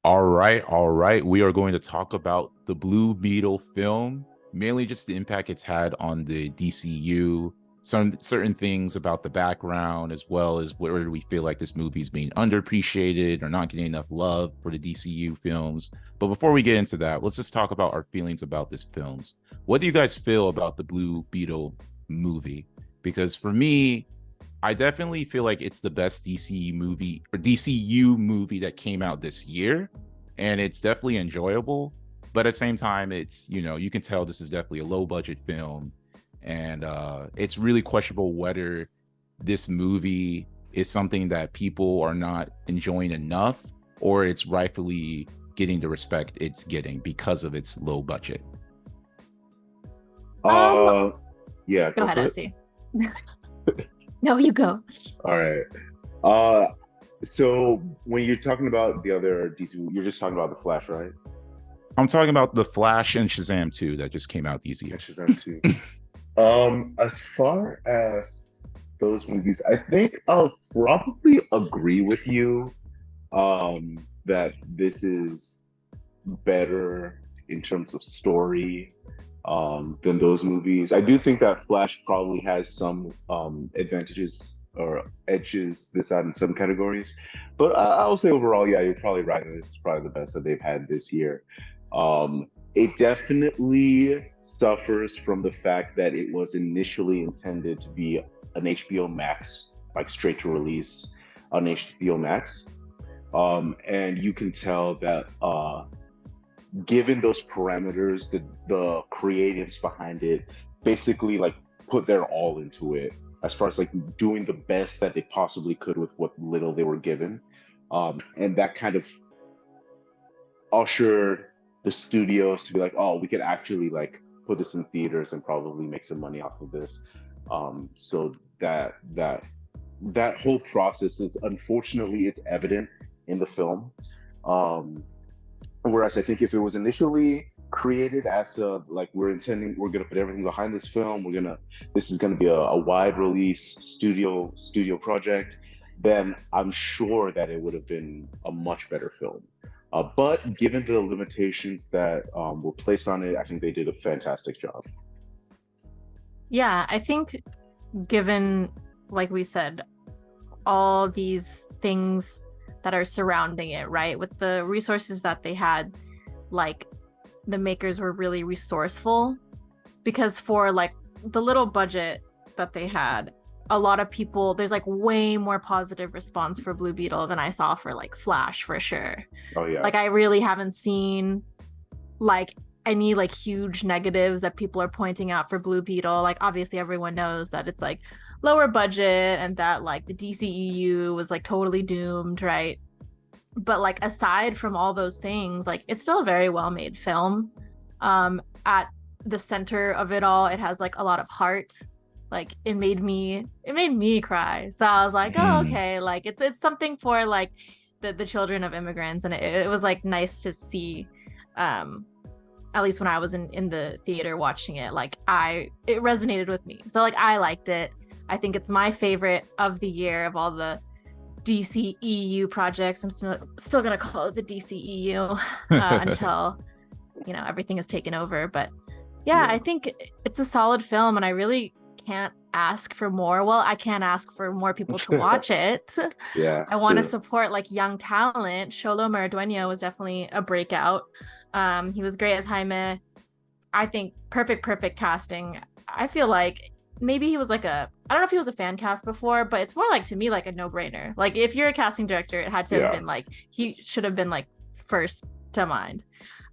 All right. We are going to talk about the Blue Beetle film, mainly just the impact it's had on the DCU, some certain things about the background, as well as where we feel like this movie is being underappreciated or not getting enough love for the DCU films. But before we get into that, let's just talk about our feelings about this films. What do you guys feel about the Blue Beetle movie? Because for me, I definitely feel like it's the best DC movie or DCU movie that came out this year, and it's definitely enjoyable. But at the same time, it's you can tell this is definitely a low budget film, and it's really questionable whether this movie is something that people are not enjoying enough, or it's rightfully getting the respect it's getting because of its low budget. Um, Uh, yeah, Go go ahead, for it. Osi. No, you go. All right. Uh, so when you're talking about the other DC, you're just talking about the Flash, right? I'm talking about the Flash and Shazam 2 that just came out this And year. Shazam too. As far as those movies, I think I'll probably agree with you, that this is better in terms of story, than those movies. I do think that Flash probably has some advantages or edges this out in some categories, but I will say overall, yeah, you're probably right. This is probably the best that they've had this year. It definitely suffers from the fact that it was initially intended to be an HBO Max, like straight to release on HBO Max. And you can tell that given those parameters, the creatives behind it basically like put their all into it as far as like doing the best that they possibly could with what little they were given. And that kind of ushered the studios to be like, oh, we could actually like put this in theaters and probably make some money off of this. So that whole process is unfortunately it's evident in the film. Um, Whereas I think if it was initially created as a like we're gonna put everything behind this film, this is gonna be a wide release studio project, then I'm sure that it would have been a much better film. But given the limitations that were placed on it, I think they did a fantastic job. Yeah, I think given, like we said, all these things that are surrounding it, right? With the resources that they had, like the makers were really resourceful because for like the little budget that they had, a lot of people, there's like way more positive response for Blue Beetle than I saw for like Flash for sure. Oh yeah. Like I really haven't seen like any like huge negatives that people are pointing out for Blue Beetle. Like obviously everyone knows that it's like lower budget and that like the DCEU was like totally doomed, right? But like aside from all those things, like it's still a very well made film. At the center of it all, it has like a lot of heart. Like it made me cry. So I was like, oh, Mm. okay, like it's something for like the children of immigrants, and it was like nice to see. At least when I was in the theater watching it, like it resonated with me. So like I liked it. I think it's my favorite of the year of all the DCEU projects. I'm still gonna call it the DCEU until everything is taken over. But yeah, Yeah. I think it's a solid film, and I really can't ask for more. Well, I can't ask for more people to watch it. Yeah, I want to true. support like young talent. Sholo Maridueño was definitely a breakout. He was great as Jaime. I think perfect casting. I feel like maybe he was like I don't know if he was a fan cast before, but it's more like to me like a no-brainer. Like if you're a casting director, it had to have Yeah. been like he should have been like first to mind.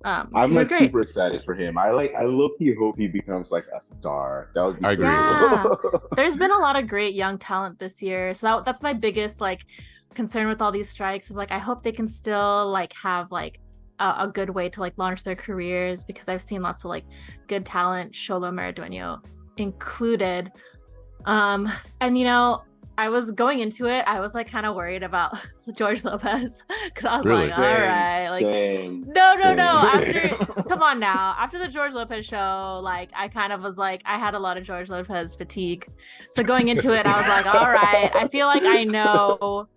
I'm He was like great. super excited for him. I low-key hope he becomes like a star. That would be I so agree. Yeah. cool. There's been a lot of great young talent this year. So that's my biggest like concern with all these strikes is like I hope they can still like have like a good way to like launch their careers because I've seen lots of like good talent, Sholo Maridueño included. Um, and I was going into it, I was like kind of worried about George Lopez because I was like, Really? all Same. right, like Same. no. Same. After come on now. After the George Lopez show, like I kind of was like I had a lot of George Lopez fatigue. So going into it, I was like, all right, I feel like I know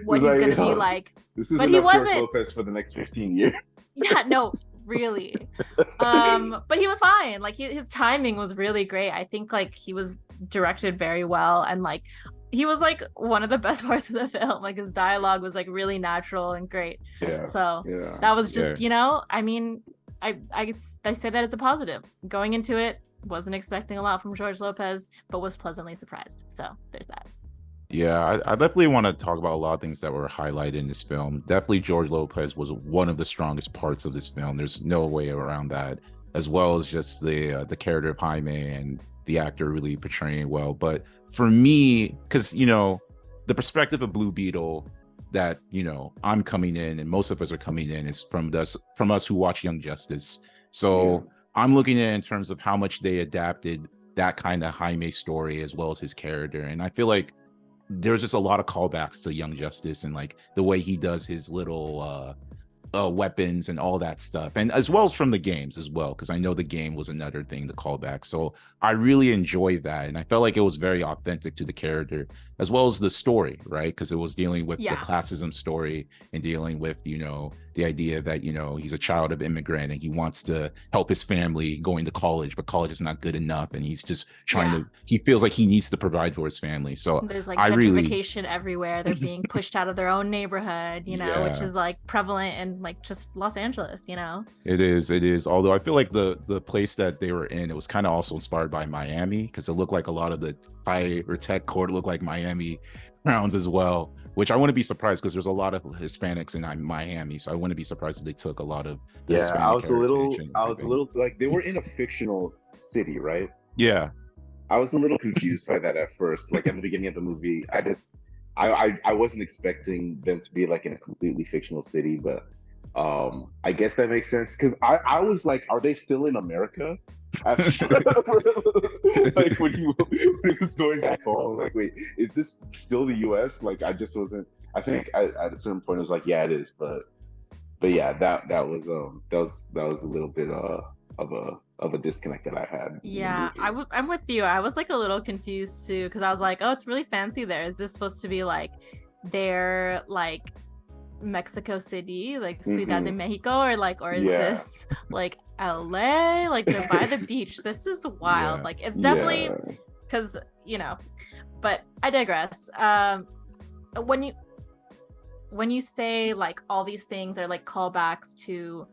what It's he's like, gonna be like. this is But he enough George wasn't. Lopez for the next 15 years. Yeah, no, really. But he was fine. Like his timing was really great. I think like he was directed very well, and like he was like one of the best parts of the film. Like his dialogue was like really natural and great. Yeah. So Yeah. that was just, Yeah. I mean, I say that as a positive. Going into it, wasn't expecting a lot from George Lopez, but was pleasantly surprised. So there's that. Yeah, I definitely want to talk about a lot of things that were highlighted in this film. Definitely George Lopez was one of the strongest parts of this film. There's no way around that, as well as just the character of Jaime and the actor really portraying it well. But for me, because the perspective of Blue Beetle that I'm coming in and most of us are coming in is from us who watch Young Justice. So I'm looking at it in terms of how much they adapted that kind of Jaime story as well as his character, and I feel like there's just a lot of callbacks to Young Justice and like the way he does his little weapons and all that stuff, and as well as from the games as well, because I know the game was another thing to call back. So I really enjoyed that, and I felt like it was very authentic to the character as well as the story, right? Because it was dealing with the classism story and dealing with the idea that he's a child of immigrant and he wants to help his family going to college, but college is not good enough, and he's just trying to. He feels like he needs to provide for his family. So there's like I gentrification everywhere. They're being pushed out of their own neighborhood, which is like prevalent in like just Los Angeles. It is. Although I feel like the place that they were in, it was kind of also inspired by Miami, because it looked like a lot of the high or tech court looked like Miami towns as well, which I wouldn't be surprised because there's a lot of Hispanics in Miami, so I wouldn't be surprised if they took a lot of the Hispanic I was a little heritage. like, they were in a fictional city, right? Yeah, I was a little confused by that at first. Like at the beginning of the movie, I wasn't expecting them to be like in a completely fictional city, but I guess that makes sense, because I was like, are they still in America? Like when he was going back home, like, wait, is this still the US? Like I just wasn't. I think at a certain point I was like, yeah, it is, but yeah, that was a little bit of a disconnect that I had. Yeah, I'm with you. I was like a little confused too, because I was like, oh, it's really fancy there. Is this supposed to be like their like Mexico City, like Ciudad de Mexico, or is this like LA? Like they're by the beach. This is wild. Like it's definitely because but I digress. When you say like all these things are like callbacks to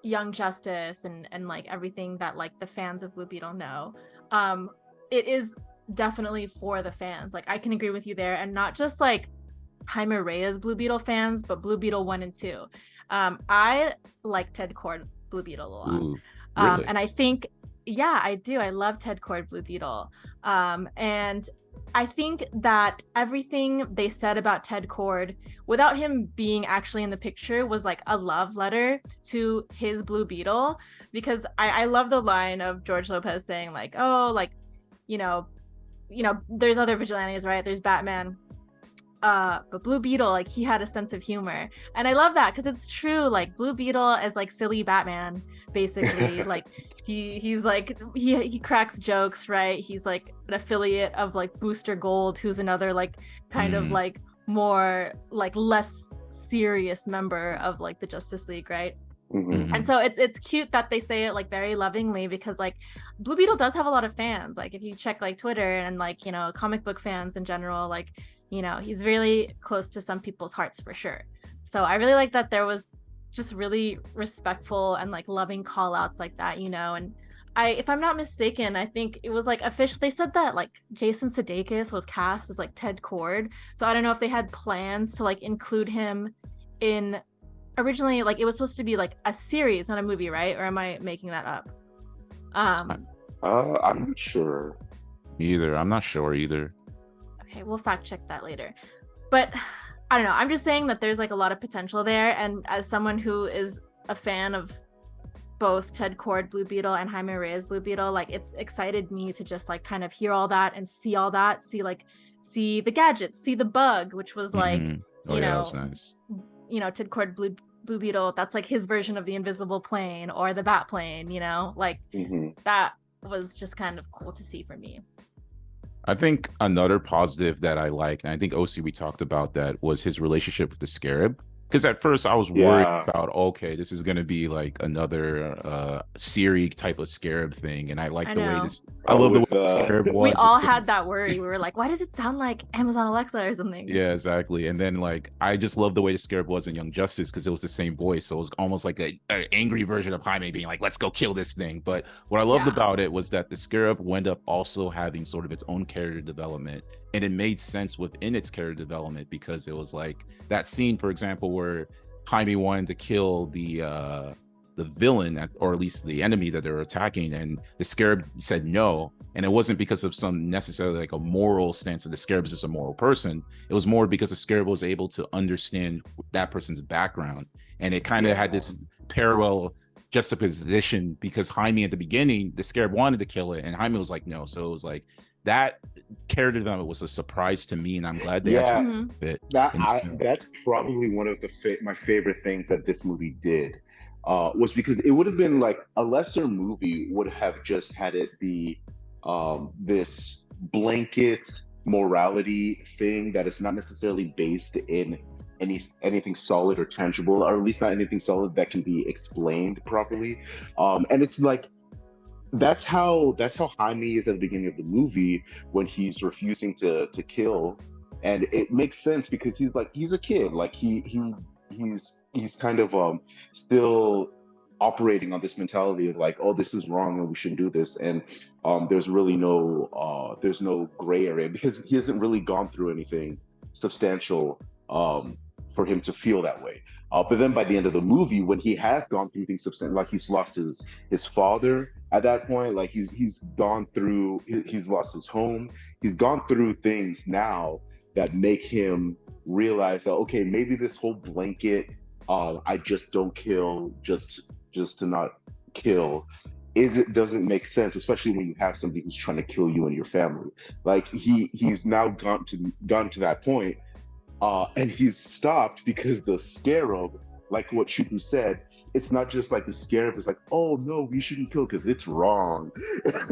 Young Justice and like everything that like the fans of Blue Beetle know, it is definitely for the fans. Like I can agree with you there, and not just like Jaime Reyes Blue Beetle fans, but Blue Beetle 1 and 2. I like Ted Kord Blue Beetle a lot. Ooh, really? And I think, I do. I love Ted Kord Blue Beetle. And I think that everything they said about Ted Kord, without him being actually in the picture, was like a love letter to his Blue Beetle. Because I love the line of George Lopez saying like, oh, like, there's other vigilantes, right? There's Batman. But Blue Beetle, like, he had a sense of humor, and I love that because it's true. Like Blue Beetle is like silly Batman, basically. Like he's like he cracks jokes, right? He's like an affiliate of like Booster Gold, who's another like kind of like more like less serious member of like the Justice League, right? And so it's cute that they say it like very lovingly, because like Blue Beetle does have a lot of fans. Like if you check like Twitter and like comic book fans in general, like he's really close to some people's hearts for sure. So I really like that there was just really respectful and like loving call outs like that, and if I'm not mistaken, I think it was like officially they said that like Jason Sudeikis was cast as like Ted Kord. So I don't know if they had plans to like include him in, originally like it was supposed to be like a series, not a movie, right? Or am I making that up? I'm not sure either. I'm not sure either. Okay, we'll fact check that later. But I don't know. I'm just saying that there's like a lot of potential there. And as someone who is a fan of both Ted Kord Blue Beetle and Jaime Reyes Blue Beetle, like it's excited me to just like kind of hear all that and see all that, see the gadgets, see the bug, which was like, that was nice. Tidcord Blue Beetle, that's like his version of the invisible plane or the bat plane, like that was just kind of cool to see for me. I think another positive that I like, and I think OC we talked about that, was his relationship with the Scarab. Because at first I was worried about, okay, this is going to be like another Siri type of Scarab thing. And I like the way this, I love the way the Scarab was. We all had that worry. We were like, why does it sound like Amazon Alexa or something? Yeah, exactly. And then like, I just love the way the Scarab was in Young Justice because it was the same voice. So it was almost like an angry version of Jaime being like, let's go kill this thing. But what I loved about it was that the Scarab wound up also having sort of its own character development. And it made sense within its character development because it was like that scene, for example, where Jaime wanted to kill the villain, or at least the enemy that they're attacking, and the Scarab said no. And it wasn't because of some necessarily like a moral stance that the Scarab is just a moral person. It was more because the Scarab was able to understand that person's background. And it kind of had this parallel juxtaposition because Jaime at the beginning, the Scarab wanted to kill it, and Jaime was like, no. So it was like, that character development was a surprise to me, and I'm glad they actually fit. That's probably one of my favorite things that this movie did, was because it would have been like a lesser movie would have just had it be this blanket morality thing that is not necessarily based in anything solid or tangible, or at least not anything solid that can be explained properly. And it's like, that's how Jaime is at the beginning of the movie when he's refusing to kill, and it makes sense because he's a kid, like he's kind of still operating on this mentality of like, oh, this is wrong and we shouldn't do this, and there's really no gray area because he hasn't really gone through anything substantial for him to feel that way. But then by the end of the movie, when he has gone through things substantial, like he's lost his father at that point, like he's lost his home, he's gone through things now that make him realize that, okay, maybe this whole blanket, I just don't kill just to not kill, doesn't make sense, especially when you have somebody who's trying to kill you and your family. Like he's now gone to that point. And he's stopped because the Scarab, like what Shuku said, it's not just like the Scarab is like, oh no, we shouldn't kill because it's wrong.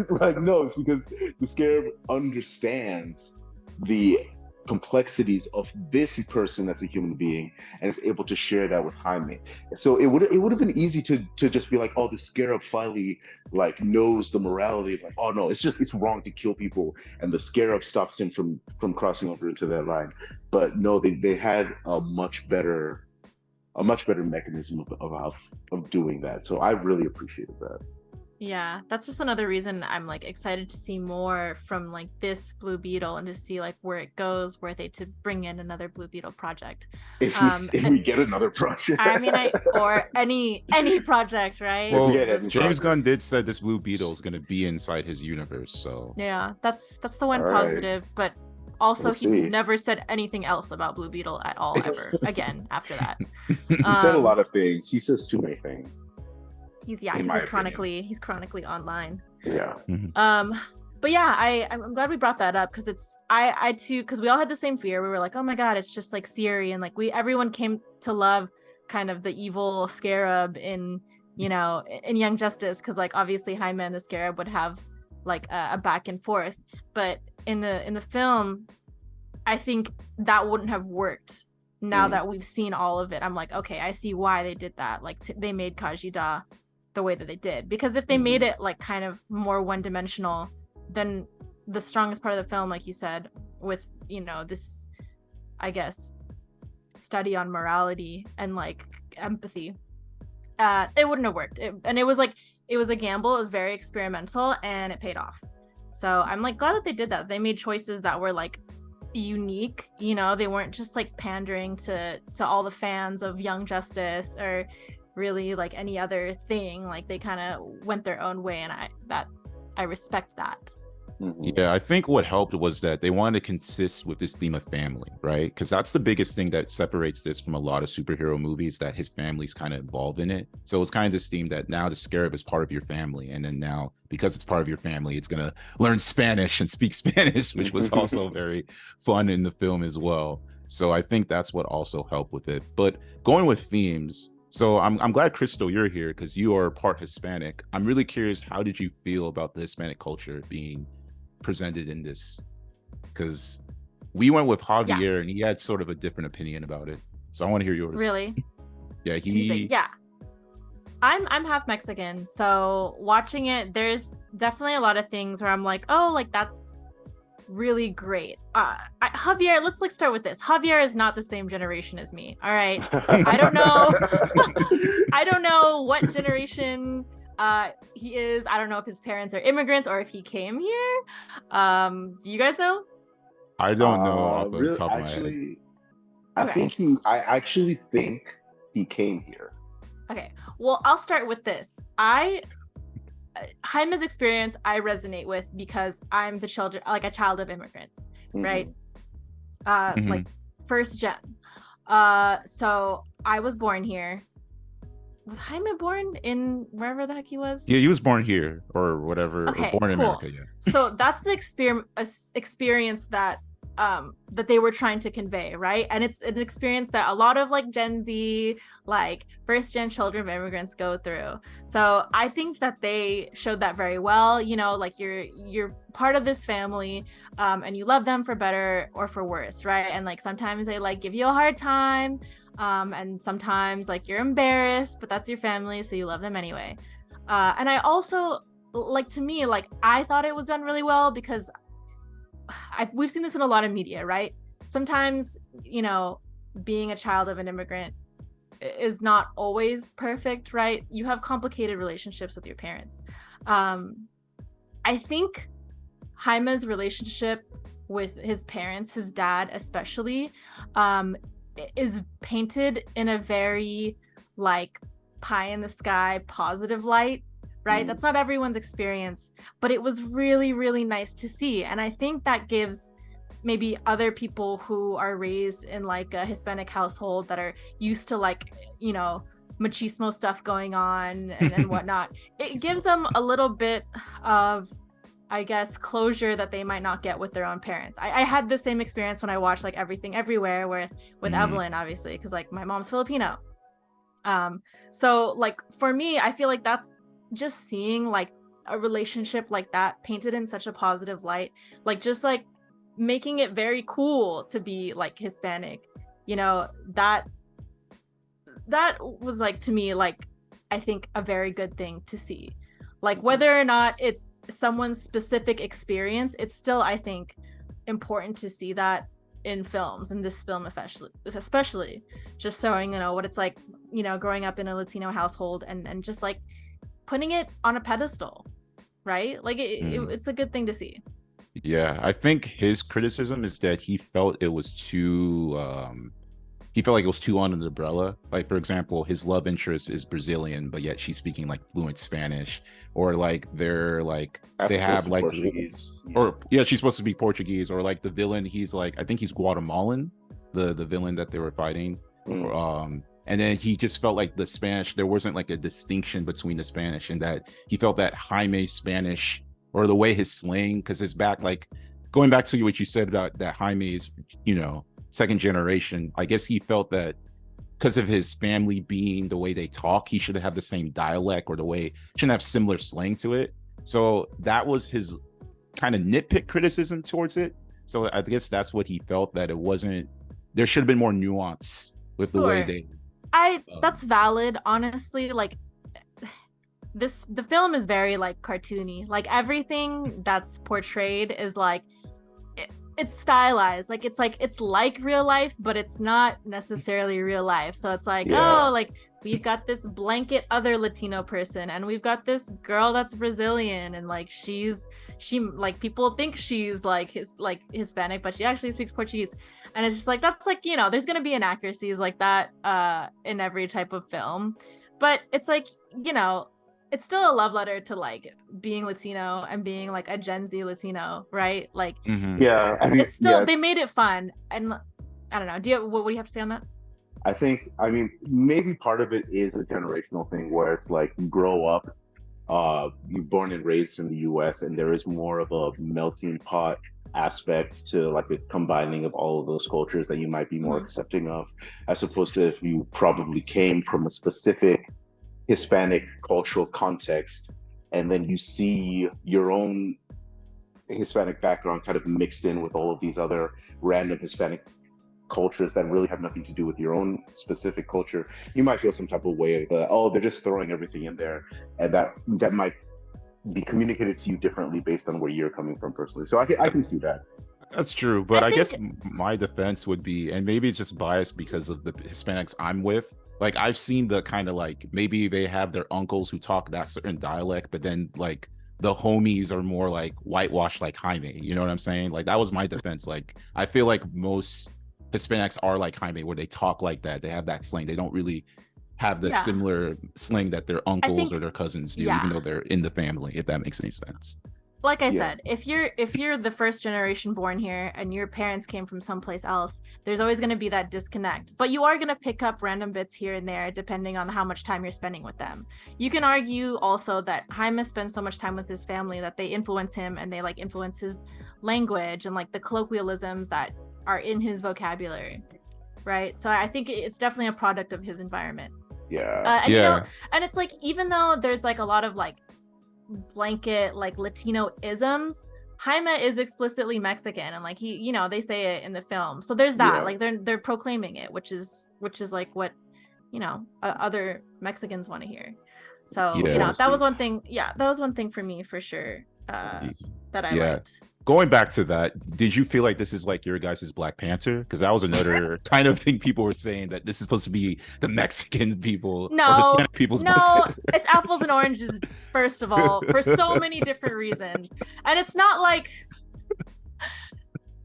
Like, no, it's because the Scarab understands the complexities of this person as a human being and is able to share that with Jaime. So it would have been easy to just be like, oh, the Scarab finally like knows the morality of like, oh no, it's wrong to kill people, and the Scarab stops him from crossing over into that line. But no, they had a much better mechanism of doing that. So I really appreciated that. Yeah, that's just another reason I'm like excited to see more from like this Blue Beetle and to see like where it goes, were they to bring in another Blue Beetle project. If we get another project. I mean, or any project, right? Well, James Gunn did say this Blue Beetle is going to be inside his universe, so yeah, that's the one positive, but also he never said anything else about Blue Beetle at all ever again after that. He said a lot of things. He says too many things. He's chronically online. Yeah. But yeah, I'm glad we brought that up because I too, because we all had the same fear. We were like, oh my god, it's just like Siri, and like everyone came to love kind of the evil Scarab in Young Justice, because like obviously Jaime and the Scarab would have like a back and forth, but in the film, I think that wouldn't have worked. Now that we've seen all of it, I'm like, okay, I see why they did that. Like they made Khajiit the way that they did, because if they made it like kind of more one-dimensional, then the strongest part of the film, like you said, with this, I guess, study on morality and like empathy, it wouldn't have worked. It was a gamble. It was very experimental, and it paid off. So I'm like glad that they did that. They made choices that were like unique. They weren't just like pandering to all the fans of Young Justice or really like any other thing. Like they kind of went their own way, and I respect that. Yeah, I think what helped was that they wanted to consist with this theme of family, right? Because that's the biggest thing that separates this from a lot of superhero movies, that his family's kind of involved in it. So it's kind of this theme that now the Scarab is part of your family, and then now because it's part of your family, it's gonna learn Spanish and speak Spanish, which was also very fun in the film as well. So I think that's what also helped with it. But going with themes, so I'm glad, Crystal, you're here because you are part Hispanic. I'm really curious, how did you feel about the Hispanic culture being presented in this? Because we went with Yeah, Javier and he had sort of a different opinion about it. So I want to hear yours. really. Yeah, You say, he yeah. I'm half Mexican, so watching it, there's definitely a lot of things where I'm like, oh, like that's really great. Javier, let's like start with this. Javier is not the same generation as me. All right. I don't know. I don't know what generation he is. I don't know if his parents are immigrants or if he came here. Do you guys know? I don't know off the Really, top of my head. actually, Okay. I actually think he came here. Okay. Well, I'll start with this. Jaime's experience I resonate with because I'm the children, like a child of immigrants, right? Like first gen. So I was born here. Was Jaime born in wherever the heck he was? Yeah, he was born here or whatever, or Okay, born in cool. America. Yeah. So that's the experience that that they were trying to convey, right? And it's an experience that a lot of like Gen Z, like first gen children of immigrants go through. So I think that they showed that very well. You know, like you're part of this family, and you love them for better or for worse, right? And like sometimes they like give you a hard time, and sometimes like you're embarrassed, but that's your family, so you love them anyway. And I also like, to me, like I thought it was done really well because we've seen this in a lot of media, right? Sometimes, you know, being a child of an immigrant is not always perfect, right? You have complicated relationships with your parents. I think Jaime's relationship with his parents, his dad especially, is painted in a very like pie in the sky positive light, right? That's not everyone's experience, but it was really, really nice to see. And I think that gives maybe other people who are raised in like a Hispanic household that are used to like, you know, machismo stuff going on and whatnot, it gives them a little bit of, I guess, closure that they might not get with their own parents. I had the same experience when I watched like Everything Everywhere with Evelyn, obviously, because like my mom's Filipino. So like for me, I feel like that's just seeing like a relationship like that painted in such a positive light, like just like making it very cool to be like Hispanic, you know, that was like, to me, like I think a very good thing to see. Like whether or not it's someone's specific experience, it's still, I think, important to see that in films, and this film especially just showing, you know, what it's like, you know, growing up in a Latino household and just like putting it on a pedestal, right? Like it's a good thing to see. Yeah, I think his criticism is that he felt it was too he felt like it was too under the umbrella. Like, for example, his love interest is Brazilian, but yet she's speaking like fluent Spanish, or like they're like they have like Portuguese. or yeah, she's supposed to be Portuguese, or like the villain, he's like, I think he's Guatemalan, the villain that they were fighting. And then he just felt like the Spanish, there wasn't like a distinction between the Spanish, and that he felt that Jaime's Spanish, or the way his slang, because his back, like going back to what you said about that Jaime's, you know, second generation, I guess he felt that because of his family being the way they talk, he should have the same dialect, or the way, shouldn't have similar slang to it. So that was his kind of nitpick criticism towards it. So I guess that's what he felt, that it wasn't, there should have been more nuance with the way they that's valid, honestly. Like the film is very like cartoony, like everything that's portrayed is like it's stylized, like it's like real life, but it's not necessarily real life. So it's like, oh, like we've got this blanket other Latino person, and we've got this girl that's Brazilian, and like she like people think she's like Hispanic, but she actually speaks Portuguese. And it's just like, that's like, you know, there's gonna be inaccuracies like that in every type of film, but it's like, you know, it's still a love letter to like being Latino and being like a Gen Z Latino, right? Like yeah, I mean, it's still, they made it fun. And I don't know, what do you have to say on that? I think, I mean, maybe part of it is a generational thing where it's like you grow up you're born and raised in the US, and there is more of a melting pot aspect to like the combining of all of those cultures that you might be more Mhm. accepting of, as opposed to if you probably came from a specific Hispanic cultural context, and then you see your own Hispanic background kind of mixed in with all of these other random Hispanic cultures that really have nothing to do with your own specific culture. You might feel some type of way that, oh, they're just throwing everything in there, and that might be communicated to you differently based on where you're coming from personally. So I can see that. That's true, I but I guess think my defense would be, and maybe it's just biased because of the Hispanics I'm with. Like I've seen the kind of like maybe they have their uncles who talk that certain dialect, but then like the homies are more like whitewashed like Jaime. You know what I'm saying? Like that was my defense. Like I feel like most Hispanics are like Jaime, where they talk like that. They have that slang. They don't really have the yeah, similar slang that their I uncles or think their cousins do, even yeah. though they're in the family. If that makes any sense. Like I Yeah. said, if you're the first generation born here and your parents came from someplace else, there's always going to be that disconnect. But you are going to pick up random bits here and there depending on how much time you're spending with them. You can argue also that Jaime spends so much time with his family that they influence him and they like influence his language and like the colloquialisms that are in his vocabulary, right? So I think it's definitely a product of his environment. Yeah. And you know, Yeah. and it's like even though there's like a lot of like blanket like Latino isms, Jaime is explicitly Mexican, and like he, you know, they say it in the film. So there's that. Yeah. Like they're proclaiming it, which is like what, you know, other Mexicans want to hear. So, Which you Yeah. want know, to that see. was one thing. Yeah, that was one thing for me for sure. That I Yeah. liked. Going back to that, did you feel like this is like your guys' Black Panther? Because that was another kind of thing people were saying, that this is supposed to be the Mexican people or No, Hispanic people's Black no, Panther. it's apples and oranges, first of all, for so many different reasons. And it's not like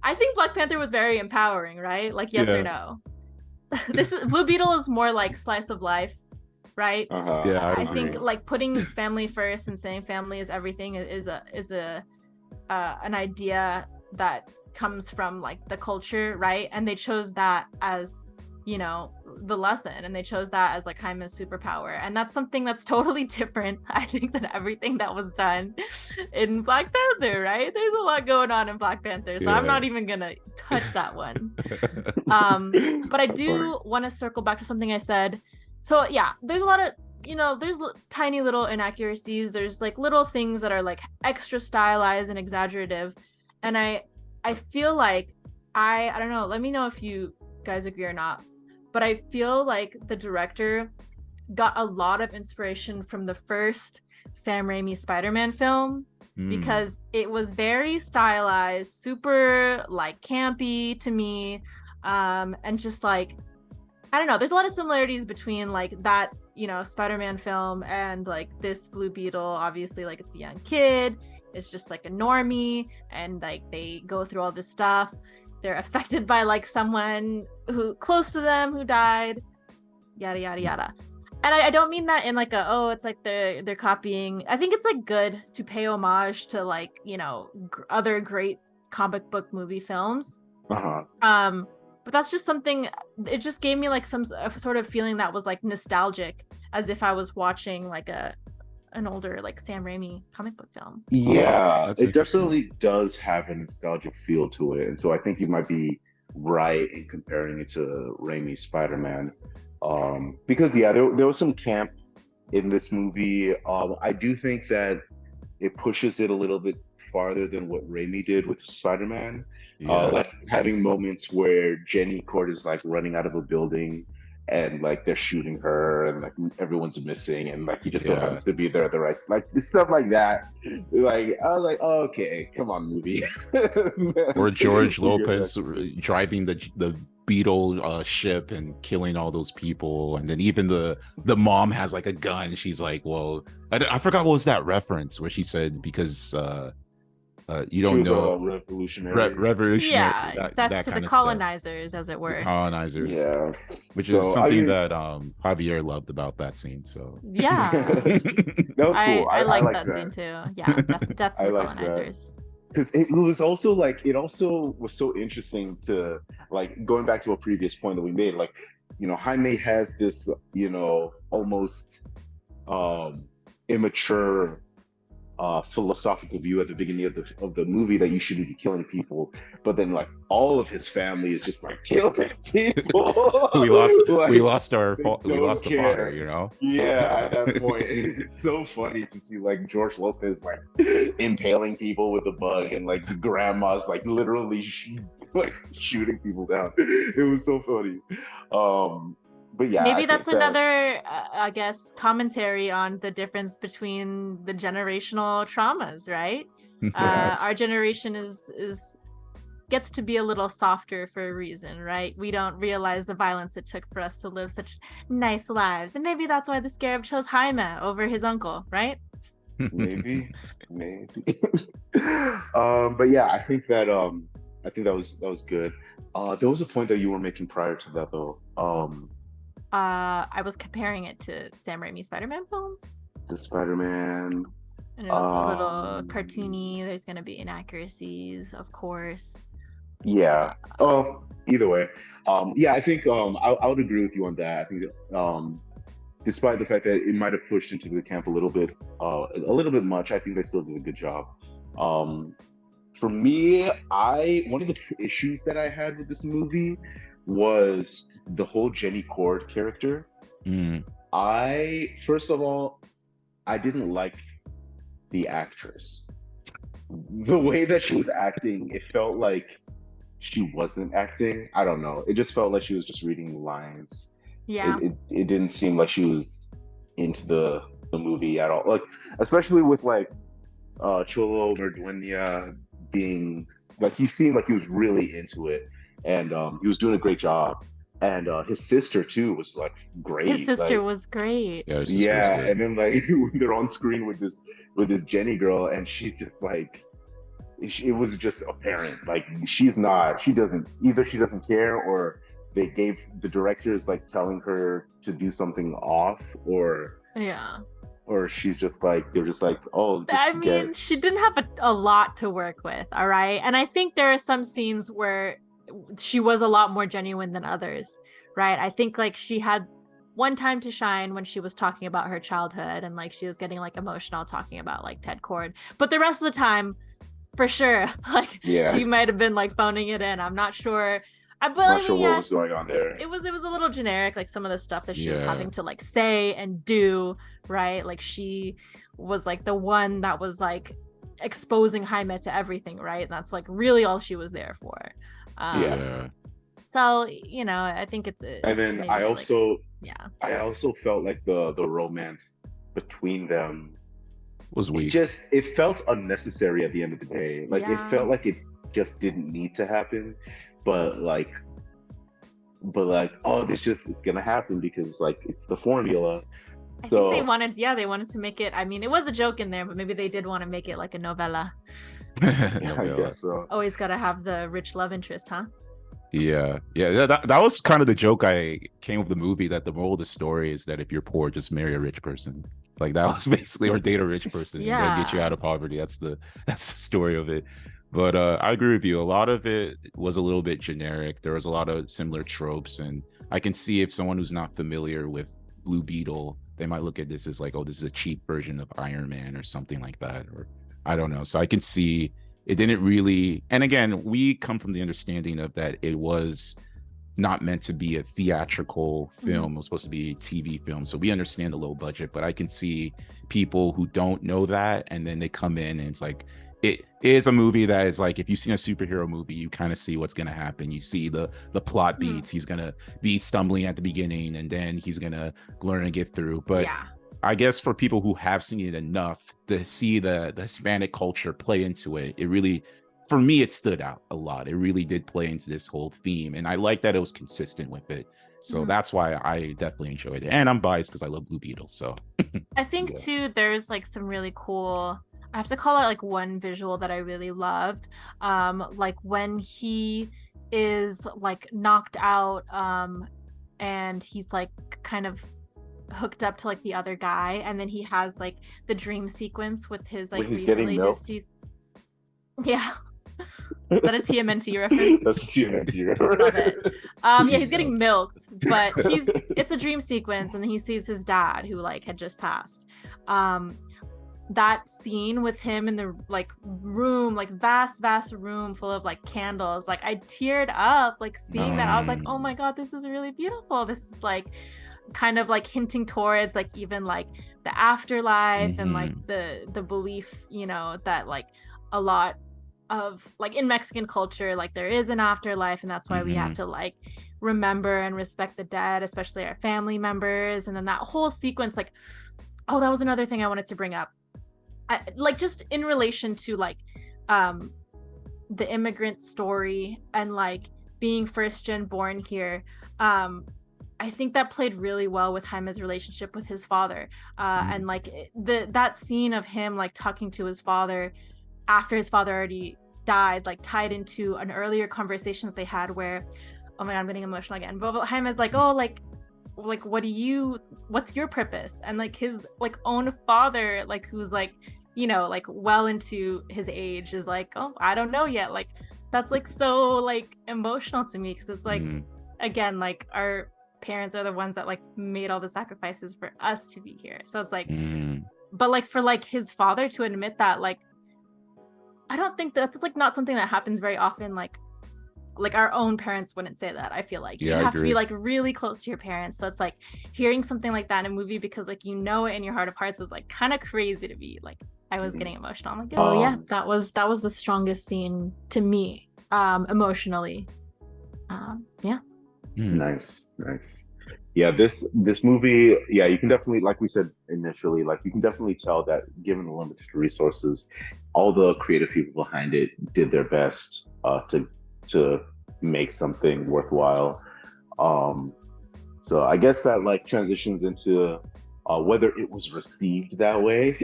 I think Black Panther was very empowering, right? Like yes or Yeah. no. This is Blue Beetle is more like slice of life, right? Uh-huh. Yeah, I I think agree. like putting family first and saying family is everything is a an idea that comes from like the culture, right? And they chose that as, you know, the lesson, and they chose that as like Jaime's superpower, and that's something that's totally different, I think, than everything that was done in Black Panther, right? There's a lot going on in Black Panther, so I'm Yeah. not even gonna touch that one. But I That's funny. do want to circle back to something I said. So yeah, there's a lot of, you know, there's tiny little inaccuracies. There's like little things that are like extra stylized and exaggerative, and I feel like I don't know. Let me know if you guys agree or not. But I feel like the director got a lot of inspiration from the first Sam Raimi Spider-Man film, Mm, because it was very stylized, super like campy to me, and just like I don't know, there's a lot of similarities between like that, you know, Spider-Man film and like this Blue Beetle. Obviously, like it's a young kid, it's just like a normie, and like they go through all this stuff. They're affected by like someone who close to them who died, yada yada yada. And I don't mean that in like a, oh, it's like they're copying. I think it's like good to pay homage to like, you know, other great comic book movie films. Uh-huh. But that's just something, it just gave me like some sort of feeling that was like nostalgic, as if I was watching like an older like Sam Raimi comic book film. Yeah, that's it interesting. definitely does have a nostalgic feel to it. And so I think you might be right in comparing it to Raimi's Spider-Man. Because yeah, there was some camp in this movie. I do think that it pushes it a little bit farther than what Raimi did with Spider-Man. Yeah. Like having moments where Jenny Court is like running out of a building and like they're shooting her and like everyone's missing and like he just so Yeah. happens to be there at the right like stuff like that. Like I was like, oh, okay, come on, movie. Or George Figure that Lopez driving the Beetle ship and killing all those people, and then even the mom has like a gun. She's like, well, I forgot what was that reference where she said, because you she don't was know a revolutionary. revolutionary, Yeah, that to the kind of stuff, colonizers, as it the were. colonizers, Yeah. which is So I something mean, that Javier loved about that scene. So Yeah, that was cool. I I like like that scene that. too. Yeah, death to I the like that. colonizers. Because it was also like it also was so interesting to like going back to a previous point that we made, like, Jaime has this, almost um immature philosophical view at the beginning of the movie that you shouldn't be killing people, but then like all of his family is just like killing people. we Like lost our they we don't lost the father, care. you know. Yeah, at that point, it's so funny to see like George Lopez like impaling people with a bug, and like the grandma's like literally like shooting people down. It was so funny. But yeah, I Maybe that's think that another, I guess, commentary on the difference between the generational traumas, right? Our perhaps. generation is gets to be a little softer for a reason, right? We don't realize the violence it took for us to live such nice lives, and maybe that's why the scarab chose Jaime over his uncle, right? Maybe, maybe. But yeah, I think that was good. There was a point that you were making prior to that though. I was comparing it to Sam Raimi Spider-Man films, The Spider-Man. and it was a little Um, cartoony. There's gonna be inaccuracies, of course. yeah. Oh, either way. Yeah, I think I would agree with you on that. I think despite the fact that it might have pushed into the camp a little bit much, I think they still did a good job. Um, for me, I one of the issues that I had with this movie was the whole Jenny Cord character. Mm. I first of all, I didn't like the actress. The way that she was acting, it felt like she wasn't acting. I don't know. It just felt like she was just reading lines. Yeah. It didn't seem like she was into the movie at all. Like especially with like Cholo Merdueña being like he seemed like he was really into it, and he was doing a great job. And his sister too was like His great. sister Like was great. Yeah, her sister was yeah, good. and then like when they're on screen with this Jenny girl, and she just like it was just apparent like she doesn't either she doesn't care, or they gave the directors like telling her to do something off, Yeah. or she's just like they're just like, oh, I just get mean, she didn't have a lot to work with, all right? And I think there are some scenes where she was a lot more genuine than others, right? I think like she had one time to shine when she was talking about her childhood, and like she was getting like emotional talking about like Ted Cord. But the rest of the time, for sure, like yeah. she might have been like phoning it in. I'm not sure. I'm I not sure mean, what yeah, was going on there. it was a little generic, like some of the stuff that she was Yeah. having to like say and do, right? Like she was like the one that was like exposing Jaime to everything, right? And that's like really all she was there for. Yeah. Yeah. So I think And it's then maybe like, yeah. I also felt like the romance between them, Was weak. it felt unnecessary at the end of the day. Like it Yeah. felt like it just didn't need to happen, but oh, it's gonna happen because like it's the formula. I think So they wanted to make it. I mean, it was a joke in there, but maybe they did want to make it like a novella. I Novella. guess so. Always got to have the rich love interest, huh? Yeah, yeah. That was kind of the joke I came with the movie. That the moral of the story is that if you're poor, just marry a rich person. Like that was basically, or date a rich person, and they'll get you Yeah. out of poverty. That's the story of it. But I agree with you. A lot of it was a little bit generic. There was a lot of similar tropes, and I can see if someone who's not familiar with Blue Beetle, they might look at this as like, oh, this is a cheap version of Iron Man or something like that, or I don't know. So I can see it didn't really, and again, we come from the understanding of that it was not meant to be a theatrical film. It was supposed to be a TV film, so we understand the low budget, but I can see people who don't know that, and then they come in and it's like, it is a movie that is like, if you've seen a superhero movie, you kind of see what's going to happen. You see the plot Mm-hmm. beats. He's going to be stumbling at the beginning, and then he's going to learn and get through. But Yeah. I guess for people who have seen it enough to see the Hispanic culture play into it, it really, for me, it stood out a lot. It really did play into this whole theme, and I like that it was consistent with it. So that's why I definitely enjoyed it. And I'm biased because I love Blue Beetle. So I think Yeah. too, there's like some really cool. I have to call out like one visual that I really loved. Like when he is like knocked out, and he's like kind of hooked up to like the other guy, and then he has like the dream sequence with his When like he's getting recently milk. deceased. Yeah. Is that a TMNT reference? That's a TMNT. Love it. Yeah, he's getting milked, but it's a dream sequence, and he sees his dad who like had just passed. That scene with him in the like room, like vast room full of like candles, like I teared up like seeing that. I was like, oh my god, this is really beautiful. This is like kind of like hinting towards like even like the afterlife and like the belief, you know, that like a lot of like in Mexican culture, like there is an afterlife, and that's why we have to like remember and respect the dead, especially our family members. And then that whole sequence, like, oh, that was another thing I wanted to bring up. Like just in relation to like the immigrant story and like being first gen born here, I think that played really well with Jaime's relationship with his father, and like that scene of him like talking to his father after his father already died, like tied into an earlier conversation that they had where, oh my god, I'm getting emotional again, but Jaime's like, oh, like what's your purpose? And like his like own father, like who's like, you know, like well into his age, is like, oh, I don't know yet. Like that's like so like emotional to me, because it's like again, like our parents are the ones that like made all the sacrifices for us to be here. So it's like but like for like his father to admit that, like I don't think that's like not something that happens very often. Like our own parents wouldn't say that. I feel like you have to be like really close to your parents. So it's like hearing something like that in a movie, because like you know it in your heart of hearts, was like kind of crazy to me. Like I was getting emotional. I'm like, oh yeah, that was the strongest scene to me, emotionally. Yeah. Nice. Yeah, this movie, yeah, you can definitely, like we said initially, like you can definitely tell that given the limited resources, all the creative people behind it did their best to make something worthwhile. So I guess that like transitions into whether it was received that way.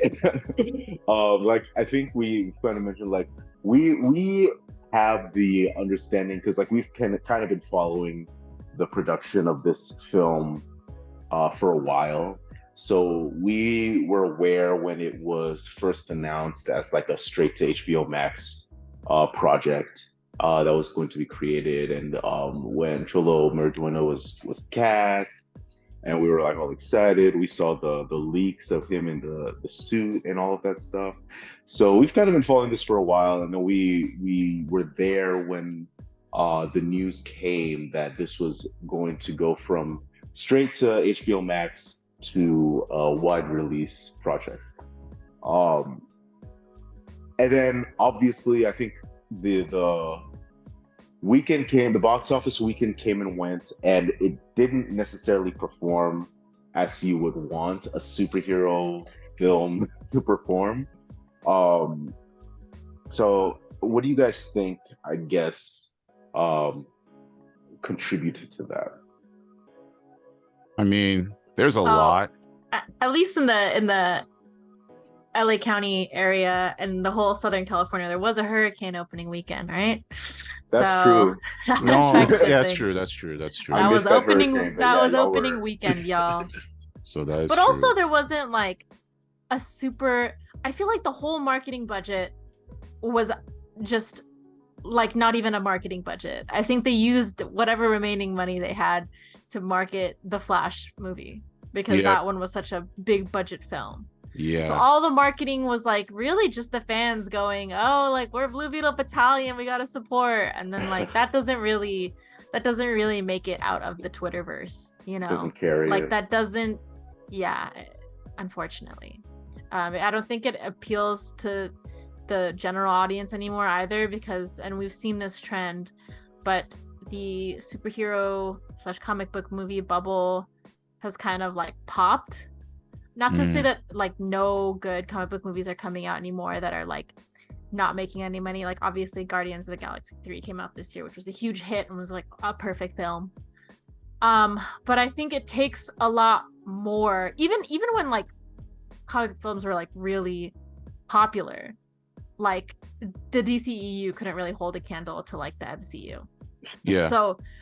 Like I think we kind of mentioned, like we have the understanding, because like we've kind of been following the production of this film for a while. So we were aware when it was first announced as like a straight to HBO Max project that was going to be created. And when Cholo Mariduena was cast, and we were like all excited, we saw the leaks of him in the suit and all of that stuff. So we've kind of been following this for a while, and then we were there when the news came that this was going to go from straight to HBO Max to a wide release project. And then obviously I think the weekend came, the box office weekend came and went, and it didn't necessarily perform as you would want a superhero film to perform. So what do you guys think, I guess, contributed to that? I mean, there's a lot. At least in the LA County area and the whole Southern California, there was a hurricane opening weekend, right? That's true. No, yeah, that's true. That was opening weekend, y'all. So that is but true. Also there wasn't like a super, I feel like the whole marketing budget was just like not even a marketing budget. I think they used whatever remaining money they had to market the Flash movie, because that one was such a big budget film. Yeah. So all the marketing was like really just the fans going, oh, like we're Blue Beetle Battalion, we gotta support. And then like that doesn't really make it out of the Twitterverse, you know. Doesn't carry like it. That doesn't, yeah, unfortunately. I don't think it appeals to the general audience anymore either, because, and we've seen this trend, but the superhero / comic book movie bubble has kind of like popped. Not to say that like no good comic book movies are coming out anymore that are like not making any money. Like obviously Guardians of the Galaxy 3 came out this year, which was a huge hit and was like a perfect film. But I think it takes a lot more, even when like comic films were like really popular, like the DCEU couldn't really hold a candle to like the MCU. Yeah.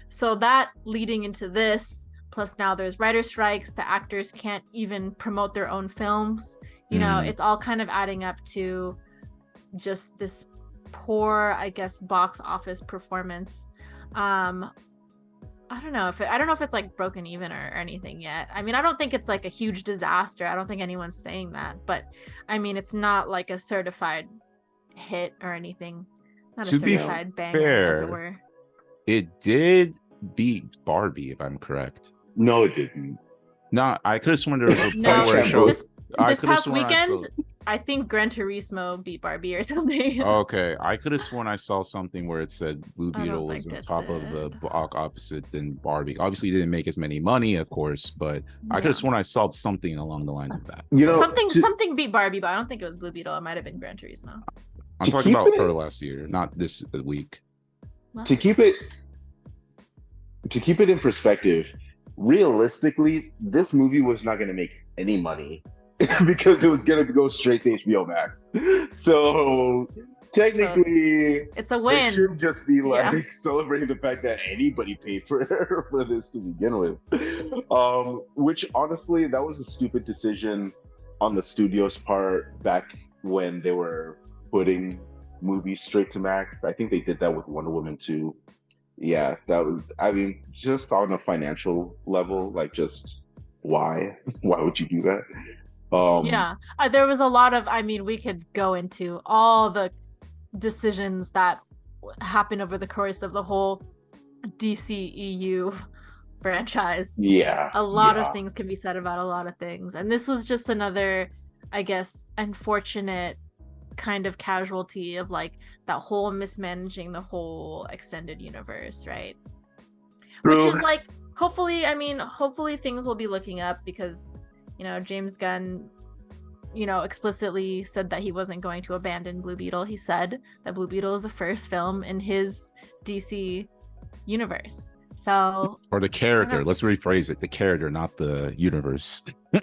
So that leading into this, plus now there's writer strikes, the actors can't even promote their own films, you know, it's all kind of adding up to just this poor, I guess, box office performance. I don't know if it's like broken even or anything yet. I mean, I don't think it's like a huge disaster. I don't think anyone's saying that, but I mean, it's not like a certified hit or anything. Not a To be certified banger, as it fair, were. it did beat Barbie, if I'm correct. No, it didn't. No, I could have sworn there was a point No, where it showed. this past weekend, I think Gran Turismo beat Barbie or something. Okay, I could have sworn I saw something where it said Blue I Beetle don't was think on it top of the did. box opposite than Barbie. Obviously, it didn't make as many money, of course, but I could Yeah. have sworn I saw something along the lines of that. You know, Something beat Barbie, but I don't think it was Blue Beetle. It might have been Gran Turismo. I'm To talking keep about it- for last year, not this week. to keep it in perspective, realistically, this movie was not going to make any money because it was going to go straight to HBO Max. So technically, It's a it win. should just be like Yeah. celebrating the fact that anybody paid for for this to begin with. Which honestly, that was a stupid decision on the studio's part back when they were putting movies straight to Max. I think they did that with Wonder Woman 2. Yeah, that was, I mean, just on a financial level, like just why? Why would you do that? Yeah, there was a lot of, I mean, we could go into all the decisions that happened over the course of the whole DCEU franchise. Yeah. A lot of things can be said about a lot of things. And this was just another, I guess, unfortunate kind of casualty of like that whole mismanaging the whole extended universe, right? True. Which is like, hopefully things will be looking up because, you know, James Gunn, you know, explicitly said that he wasn't going to abandon Blue Beetle. He said that Blue Beetle is the first film in his DC universe. So, Or the character. Let's rephrase it. The character, not the universe. so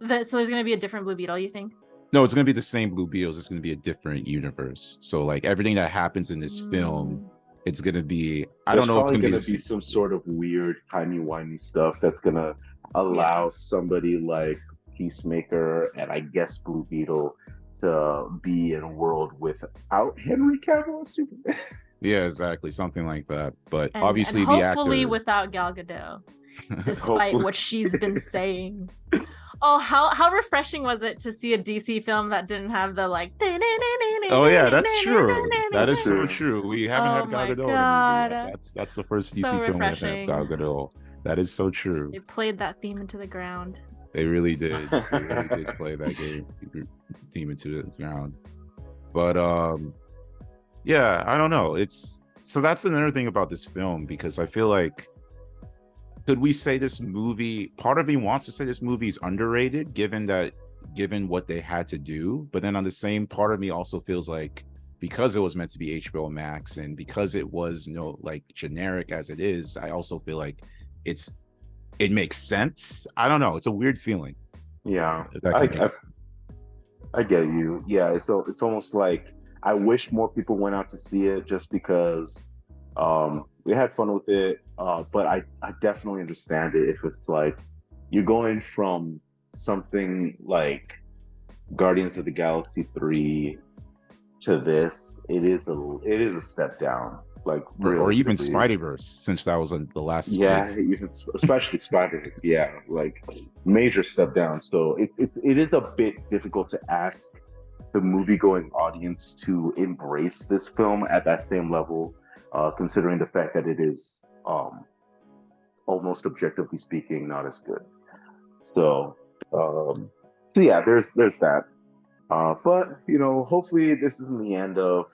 there's going to be a different Blue Beetle, you think? No, it's going to be the same Blue Beetles. It's going to be a different universe. So like everything that happens in this film, it's going to be, I don't know if it's going to be some sort of weird timey-wimey stuff that's going to allow somebody like Peacemaker and I guess Blue Beetle to be in a world without Henry Cavill as Superman. Yeah, exactly. Something like that. But And, obviously and the hopefully actor... without Gal Gadot, despite Hopefully. what she's been saying. Oh, how refreshing was it to see a DC film that didn't have the like... Oh yeah, that's true. That is so True. true. We haven't had Gal my Gadot God. in a movie yet. That's the first DC So film we haven't refreshing. had Gal Gadot. That is so true. They played that theme into the ground. They really did. They really did play that team into the ground. But yeah, I don't know. So that's another thing about this film, because I feel like, could we say this movie, part of me wants to say this movie is underrated given what they had to do, but then on the same part of me also feels like, because it was meant to be HBO Max and because it was, you know, like generic as it is, I also feel like it makes sense. I don't know. It's a weird feeling. Yeah, If that can make- I get you. Yeah, it's almost like I wish more people went out to see it just because we had fun with it. But I definitely understand it if it's like you're going from something like Guardians of the Galaxy 3 to this. It is a step down. Like or even realistically. Spider-Verse, since that was the last Yeah, wave. even especially Spider-Man. Yeah, like major step down. So it is a bit difficult to ask the movie-going audience to embrace this film at that same level, considering the fact that it is almost objectively speaking not as good. So yeah, there's that. But you know, hopefully this isn't the end of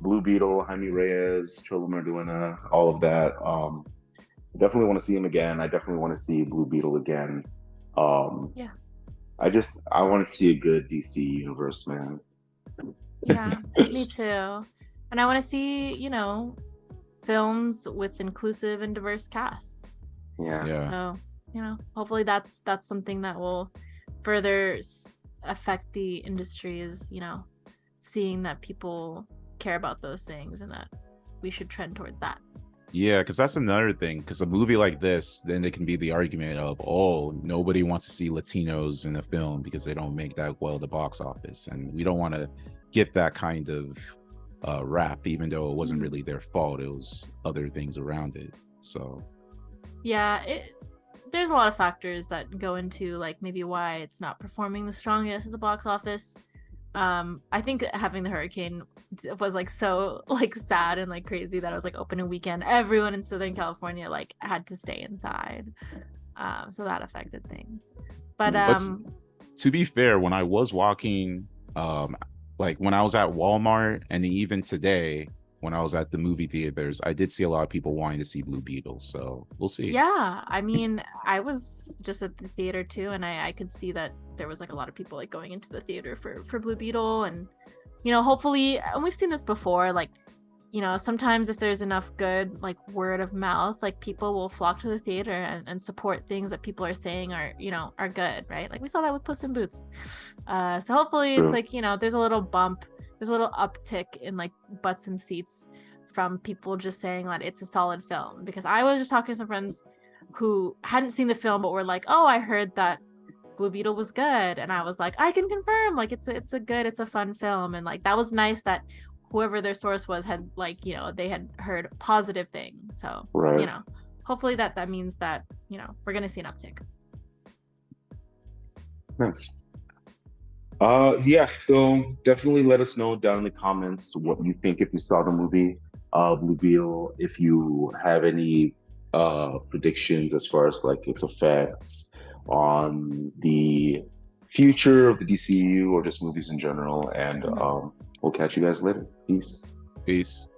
Blue Beetle, Jaime Reyes, Cholo Marduena, all of that. I definitely want to see him again. I definitely want to see Blue Beetle again. Yeah. I want to see a good DC universe, man. Yeah, me too. And I want to see, you know, films with inclusive and diverse casts. Yeah. So, you know, hopefully that's something that will further affect the industry, is, you know, seeing that people care about those things and that we should trend towards that. Yeah, because that's another thing. Because a movie like this, then it can be the argument of, oh, nobody wants to see Latinos in a film because they don't make that well at the box office, and we don't want to get that kind of rap, even though it wasn't really their fault. It was other things around it. So yeah, there's a lot of factors that go into like maybe why it's not performing the strongest at the box office. I think having the hurricane was like so like sad and like crazy that it was like opening weekend. Everyone in Southern California like had to stay inside. So that affected things. But to be fair, when I was walking, like when I was at Walmart, and even today when I was at the movie theaters, I did see a lot of people wanting to see Blue Beetle. So we'll see. yeah, I mean, I was just at the theater too, and I could see that there was like a lot of people like going into the theater for Blue Beetle, and you know, hopefully, and we've seen this before, like, you know, sometimes if there's enough good like word of mouth, like people will flock to the theater and support things that people are saying are, you know, are good, right? Like we saw that with Puss in Boots. So hopefully it's like, you know, there's a little bump, there's a little uptick in like butts and seats from people just saying that it's a solid film. Because I was just talking to some friends who hadn't seen the film but were like, oh, I heard that Blue Beetle was good, and I was like, I can confirm, like it's a fun film, and like that was nice that whoever their source was had like, you know, they had heard positive things. So Right. you know, hopefully that means that, you know, we're gonna see an uptick. Nice. Yeah, so definitely let us know down in the comments what you think if you saw the movie Blue Beetle, if you have any predictions as far as like its effects on the future of the DCU or just movies in general. And we'll catch you guys later. Peace. Peace.